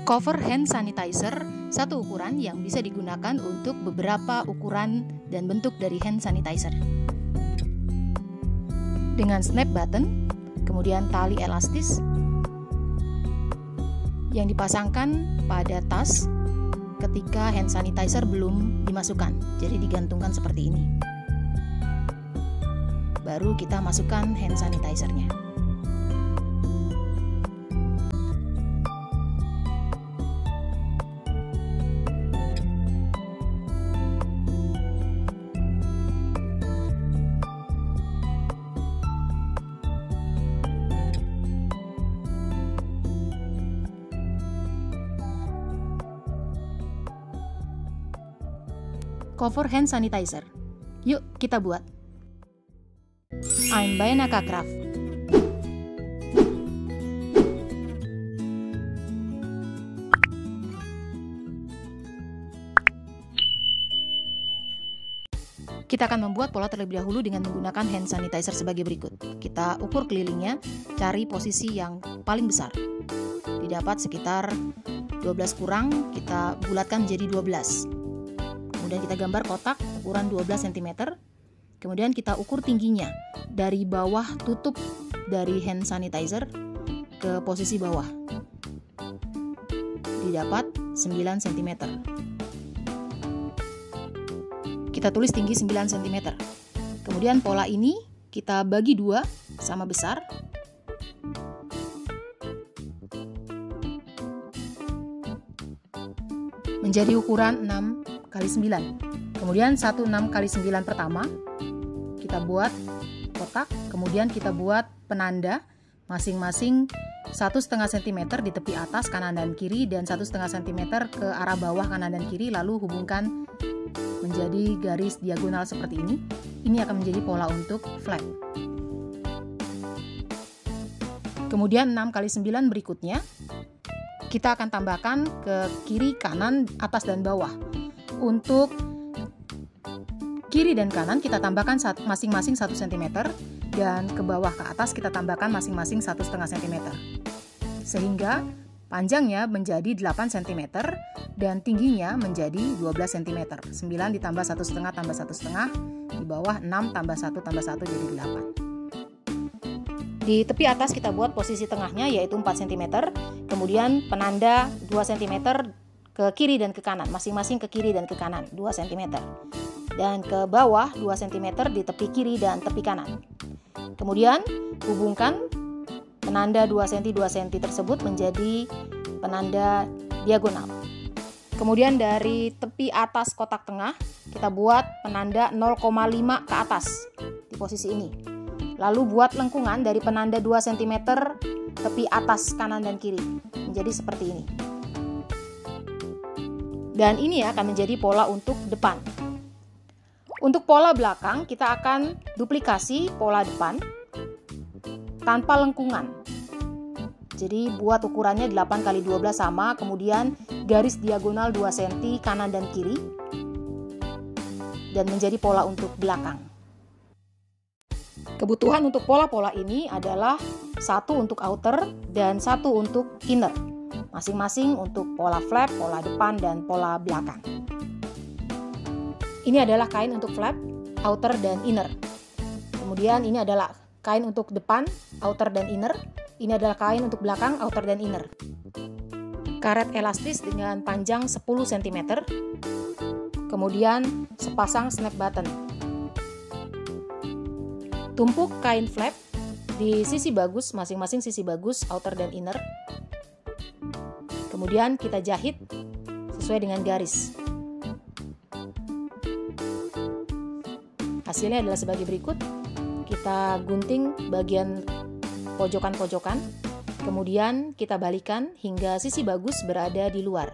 Cover hand sanitizer, satu ukuran yang bisa digunakan untuk beberapa ukuran dan bentuk dari hand sanitizer. Dengan snap button, kemudian tali elastis yang dipasangkan pada tas ketika hand sanitizer belum dimasukkan. Jadi digantungkan seperti ini. Baru kita masukkan hand sanitizer-nya. Cover hand sanitizer. Yuk kita buat. I'm Bayanaka Craft. Kita akan membuat pola terlebih dahulu dengan menggunakan hand sanitizer sebagai berikut. Kita ukur kelilingnya, cari posisi yang paling besar. Didapat sekitar 12 kurang, kita bulatkan menjadi 12. Kemudian kita gambar kotak ukuran 12 cm. Kemudian kita ukur tingginya dari bawah tutup dari hand sanitizer ke posisi bawah. Didapat 9 cm. Kita tulis tinggi 9 cm. Kemudian pola ini kita bagi dua sama besar. Menjadi ukuran 6 x 9. Kemudian 16 x 9 pertama kita buat kotak, kemudian kita buat penanda masing-masing 1,5 cm di tepi atas kanan dan kiri dan 1,5 cm ke arah bawah kanan dan kiri, lalu hubungkan menjadi garis diagonal seperti ini. Ini akan menjadi pola untuk flag. Kemudian 6 x 9 berikutnya kita akan tambahkan ke kiri, kanan, atas dan bawah. Untuk kiri dan kanan kita tambahkan masing-masing 1 cm dan ke bawah ke atas kita tambahkan masing-masing 1,5 cm. Sehingga panjangnya menjadi 8 cm dan tingginya menjadi 12 cm. 9 ditambah 1,5 tambah 1,5, di bawah 6 tambah 1 tambah 1 jadi 8. Di tepi atas kita buat posisi tengahnya yaitu 4 cm, kemudian penanda 2 cm ke kiri dan ke kanan, masing-masing ke kiri dan ke kanan 2 cm. Dan ke bawah 2 cm di tepi kiri dan tepi kanan. Kemudian hubungkan penanda 2 cm 2 cm tersebut menjadi penanda diagonal. Kemudian dari tepi atas kotak tengah kita buat penanda 0,5 ke atas di posisi ini. Lalu buat lengkungan dari penanda 2 cm tepi atas kanan dan kiri menjadi seperti ini. Dan ini akan menjadi pola untuk depan. Untuk pola belakang kita akan duplikasi pola depan tanpa lengkungan. Jadi buat ukurannya 8 x 12 sama, kemudian garis diagonal 2 cm kanan dan kiri. Dan menjadi pola untuk belakang. Kebutuhan untuk pola-pola ini adalah satu untuk outer dan satu untuk inner. Masing-masing untuk pola flap, pola depan, dan pola belakang. Ini adalah kain untuk flap, outer, dan inner. Kemudian ini adalah kain untuk depan, outer, dan inner. Ini adalah kain untuk belakang, outer, dan inner. Karet elastis dengan panjang 10 cm. Kemudian sepasang snap button. Tumpuk kain flap di sisi bagus, masing-masing sisi bagus, outer, dan inner. Kemudian kita jahit sesuai dengan garis. Hasilnya adalah sebagai berikut. Kita gunting bagian pojokan-pojokan, kemudian kita balikan hingga sisi bagus berada di luar.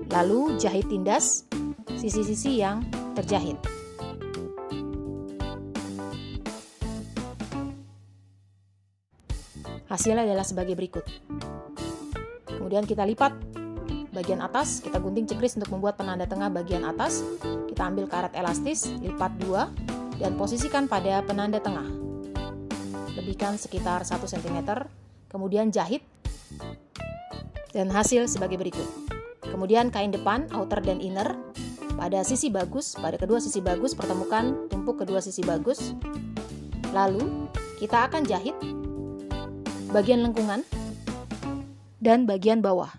Lalu jahit tindas sisi-sisi yang terjahit. Hasilnya adalah sebagai berikut. Kemudian kita lipat bagian atas, kita gunting cekris untuk membuat penanda tengah bagian atas. Kita ambil karet elastis, lipat 2 dan posisikan pada penanda tengah. lebihkan sekitar 1 cm, kemudian jahit, dan hasil sebagai berikut. Kemudian kain depan, outer dan inner, pada sisi bagus, pada kedua sisi bagus, pertemukan tumpuk kedua sisi bagus. Lalu kita akan jahit bagian lengkungan dan bagian bawah.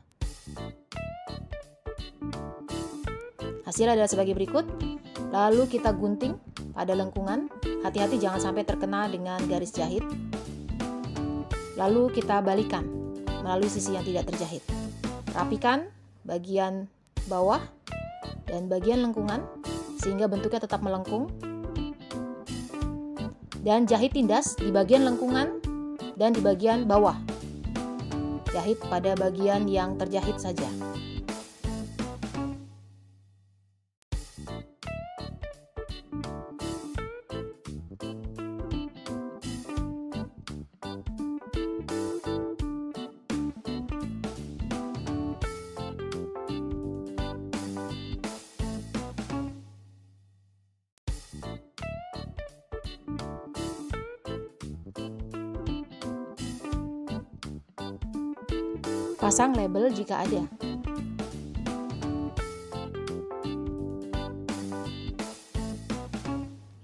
Hasil adalah sebagai berikut. Lalu kita gunting pada lengkungan, hati-hati jangan sampai terkena dengan garis jahit. Lalu kita balikan melalui sisi yang tidak terjahit. Rapikan bagian bawah dan bagian lengkungan sehingga bentuknya tetap melengkung. Dan jahit tindas di bagian lengkungan dan di bagian bawah. Jahit pada bagian yang terjahit saja. Pasang label jika ada.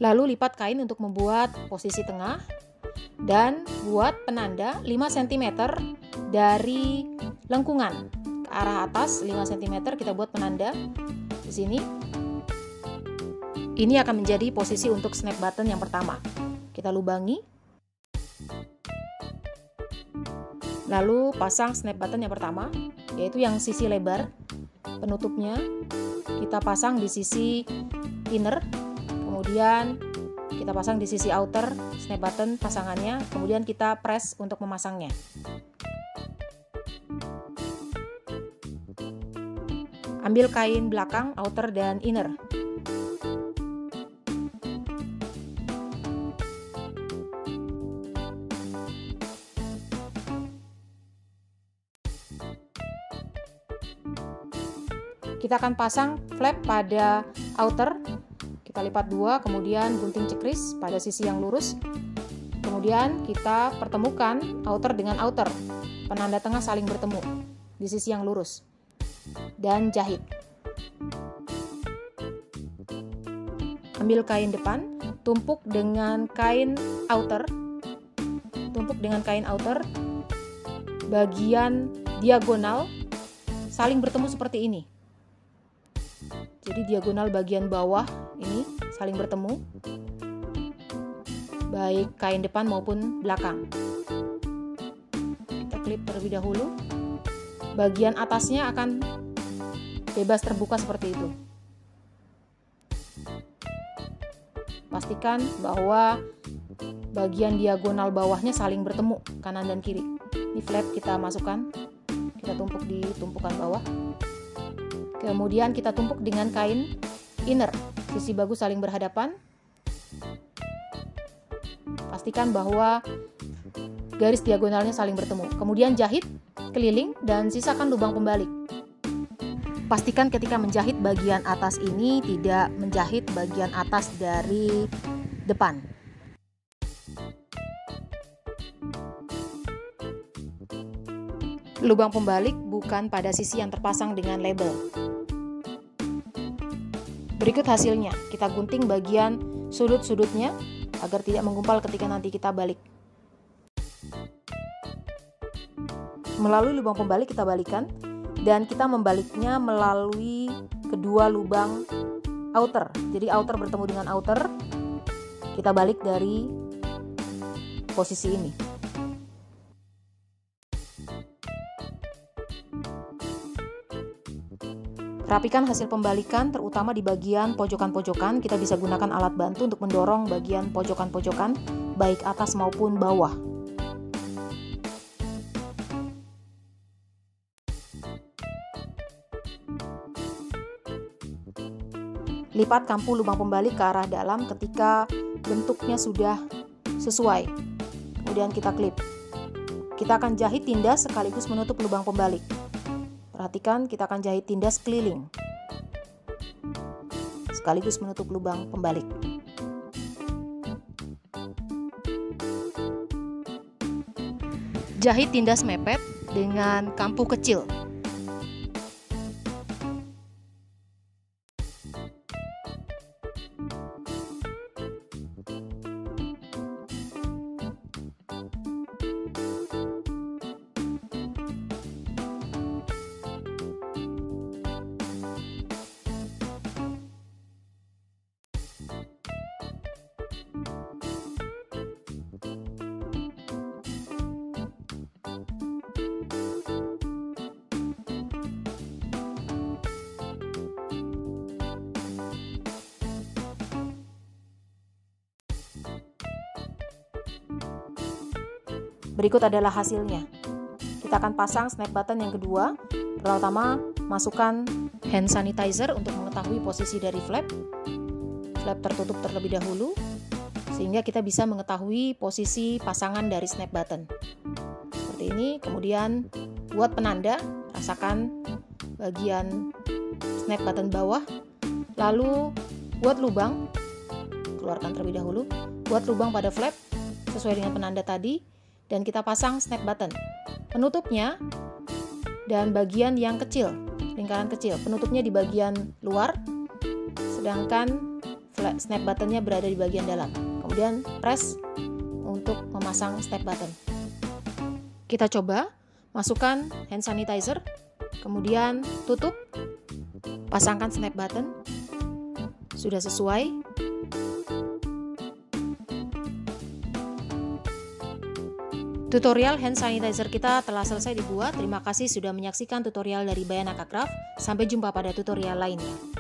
Lalu lipat kain untuk membuat posisi tengah dan buat penanda 5 cm dari lengkungan ke arah atas 5 cm. Kita buat penanda di sini. Ini akan menjadi posisi untuk snap button yang pertama. Kita lubangi. Lalu pasang snap button yang pertama, yaitu yang sisi lebar penutupnya. Kita pasang di sisi inner, kemudian kita pasang di sisi outer snap button pasangannya, kemudian kita press untuk memasangnya. Ambil kain belakang, outer dan inner. Kita akan pasang flap pada outer, kita lipat dua, kemudian gunting cekris pada sisi yang lurus. Kemudian kita pertemukan outer dengan outer, penanda tengah saling bertemu di sisi yang lurus, dan jahit. Ambil kain depan, tumpuk dengan kain outer, bagian diagonal saling bertemu seperti ini. Jadi diagonal bagian bawah ini saling bertemu, baik kain depan maupun belakang. Kita klip terlebih dahulu. Bagian atasnya akan bebas terbuka seperti itu. Pastikan bahwa bagian diagonal bawahnya saling bertemu, kanan dan kiri. Ini flap kita masukkan, kita tumpuk di tumpukan bawah. Kemudian kita tumpuk dengan kain inner, sisi bagus saling berhadapan. Pastikan bahwa garis diagonalnya saling bertemu. Kemudian jahit keliling dan sisakan lubang pembalik. Pastikan ketika menjahit bagian atas ini tidak menjahit bagian atas dari depan. Lubang pembalik bukan pada sisi yang terpasang dengan label. Berikut hasilnya, kita gunting bagian sudut-sudutnya agar tidak menggumpal ketika nanti kita balik. Melalui lubang pembalik kita balikan, dan kita membaliknya melalui kedua lubang outer. Jadi outer bertemu dengan outer, kita balik dari posisi ini. Rapikan hasil pembalikan, terutama di bagian pojokan-pojokan. Kita bisa gunakan alat bantu untuk mendorong bagian pojokan-pojokan, baik atas maupun bawah. Lipat kampu lubang pembalik ke arah dalam ketika bentuknya sudah sesuai. Kemudian kita klip. Kita akan jahit tindas sekaligus menutup lubang pembalik. Perhatikan, kita akan jahit tindas keliling sekaligus menutup lubang pembalik. Jahit tindas mepet dengan kampu kecil. Berikut adalah hasilnya. Kita akan pasang snap button yang kedua. Pertama, masukkan hand sanitizer untuk mengetahui posisi dari flap. Flap tertutup terlebih dahulu, sehingga kita bisa mengetahui posisi pasangan dari snap button. Seperti ini. Kemudian buat penanda, rasakan bagian snap button bawah. Lalu buat lubang, keluarkan terlebih dahulu. Buat lubang pada flap sesuai dengan penanda tadi. Dan kita pasang snap button. Penutupnya dan bagian yang kecil, lingkaran kecil, penutupnya di bagian luar, sedangkan snap buttonnya berada di bagian dalam. Kemudian press untuk memasang snap button. Kita coba, masukkan hand sanitizer, kemudian tutup, pasangkan snap button. Sudah sesuai. Tutorial hand sanitizer kita telah selesai dibuat. Terima kasih sudah menyaksikan tutorial dari Bayanaka Craft. Sampai jumpa pada tutorial lainnya.